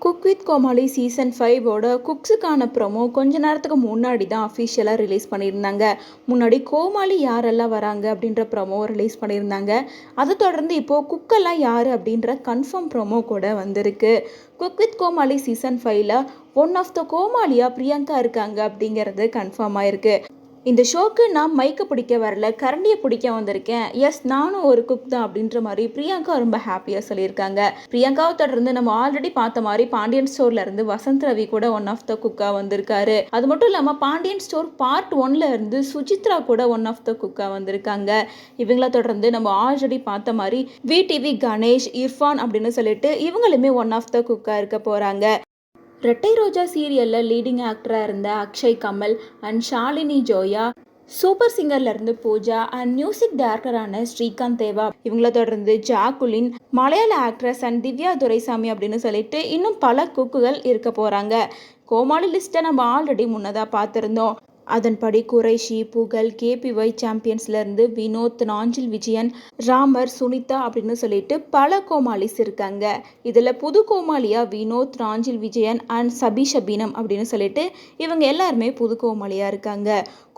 Cook with Comali season 5ஓட குக்ஸுக்கான promo கொஞ்ச நேரத்துக்கு முன்னாடி தான் அஃபிஷியலாக ரிலீஸ் பண்ணியிருந்தாங்க. முன்னாடி கோமாளி யாரெல்லாம் வராங்க அப்படின்ற ப்ரோமோ ரிலீஸ் பண்ணியிருந்தாங்க. அதை தொடர்ந்து இப்போது குக்கெல்லாம் யார் அப்படின்ற கன்ஃபார்ம் ப்ரோமோ கூட வந்திருக்கு. குக் வித் கோமாளி சீசன் 5ல் ஒன் ஆஃப் த கோமாளியாக பிரியங்கா இருக்காங்க அப்படிங்கிறது கன்ஃபார்ம் ஆயிருக்கு. இந்த ஷோக்கு நான் மைக்க பிடிக்க வரல, கரண்டியை பிடிக்க வந்திருக்கேன். எஸ், நானும் ஒரு குக் தான் அப்படின்ற மாதிரி பிரியங்கா ரொம்ப ஹாப்பியாக சொல்லியிருக்காங்க. பிரியங்காவை தொடர்ந்து நம்ம ஆல்ரெடி பார்த்த மாதிரி பாண்டியன் ஸ்டோர்ல இருந்து வசந்த் ரவி கூட ஒன் ஆஃப் த குக்கா வந்திருக்காரு. அது மட்டும் இல்லாமல் பாண்டியன் ஸ்டோர் பார்ட் 1ல இருந்து சுஜித்ரா கூட ஒன் ஆஃப் த குக்கா வந்திருக்காங்க. இவங்கள தொடர்ந்து நம்ம ஆல்ரெடி பார்த்த மாதிரி விடிவி கணேஷ், இர்ஃபான் அப்படின்னு சொல்லிட்டு இவங்களுமே ஒன் ஆஃப் த குக்கா இருக்க போறாங்க. ரெட்டை ரோஜா சீரியலில் லீடிங் ஆக்டராக இருந்த அக்ஷய் கமல் அண்ட் ஷாலினி ஜோயா, சூப்பர் சிங்கர்லேருந்து பூஜா அண்ட் மியூசிக் டைரக்டரான ஸ்ரீகாந்த் தேவா, இவங்கள தொடர்ந்து ஜாக்குலின், மலையாள ஆக்ட்ரஸ் அண்ட் திவ்யா துரைசாமி அப்படின்னு சொல்லிட்டு இன்னும் பல குக்குகள் இருக்க போகிறாங்க. கோமாளி லிஸ்ட்டை நம்ம ஆல்ரெடி முன்னதாக பார்த்துருந்தோம். அதன்படி குறைஷி, புகழ், கேபிஒய் சாம்பியன்ஸ்லேருந்து வினோத், நாஞ்சில் விஜயன், ராமர், சுனிதா அப்படின்னு சொல்லிட்டு பல கோமாளிஸ் இருக்காங்க. இதில் புது கோமாளியாக வினோத், நாஞ்சில் விஜயன் அண்ட் சபி ஷபீனம் அப்படின்னு சொல்லிட்டு இவங்க எல்லாருமே புது கோமாளியாக இருக்காங்க.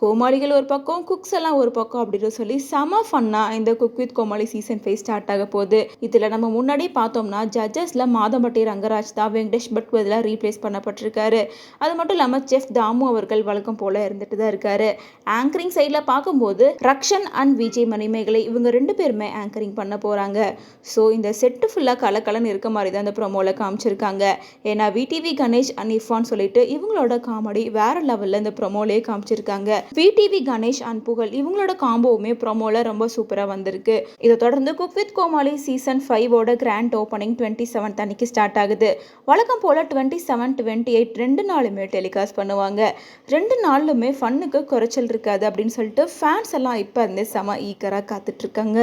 கோமாளிகள் ஒரு பக்கம், குக்ஸ் எல்லாம் ஒரு பக்கம் அப்படின்னு சொல்லி செம ஃபன்னாக இந்த Cook with Comali season 5 start ஆக போகுது. இதில் நம்ம முன்னாடி பார்த்தோம்னா ஜட்ஜஸில் மாதம்பட்டி ரங்கராஜ் தான் வெங்கடேஷ் பட் பதிலாக ரீப்ளேஸ் பண்ணப்பட்டிருக்காரு. அது மட்டும் இல்லாமல் செஃப் தாமு அவர்கள் வழக்கம் போல இருந்துட்டு தான் இருக்காரு. ஆங்கரிங் சைடில் பார்க்கும்போது ரக்ஷன் அண்ட் விஜய் மணிமேகலை இவங்க 2 பேருமே ஆங்கரிங் பண்ண போகிறாங்க. ஸோ இந்த செட்டு ஃபுல்லாக கலக்கலன்னு இருக்க மாதிரி தான் இந்த ப்ரோமோவில் காமிச்சிருக்காங்க. ஏன்னா விடிவி கணேஷ் அண்ட் இர்ஃபான் சொல்லிட்டு இவங்களோட காமெடி வேற லெவலில் இந்த ப்ரோமோலே காமிச்சிருக்காங்க. விடிவி கணேஷ் அண்ட் புகழ் இவங்களோட காம்போவுமே ப்ரோமோல ரொம்ப சூப்பராக வந்திருக்கு. இதை தொடர்ந்து குக் வித் கோமாளி சீசன் 5ஓட கிராண்ட் ஓப்பனிங் 27 அன்னைக்கு ஸ்டார்ட் ஆகுது. வழக்கம் போல் 27, 28 2 நாளுமே டெலிகாஸ்ட் பண்ணுவாங்க. 2 நாளுமே ஃபன்னுக்கு குறைச்சல் இருக்காது அப்படின்னு சொல்லிட்டு ஃபேன்ஸ் எல்லாம் இப்போ இருந்தே செம ஈக்கராக காத்துட்ருக்காங்க.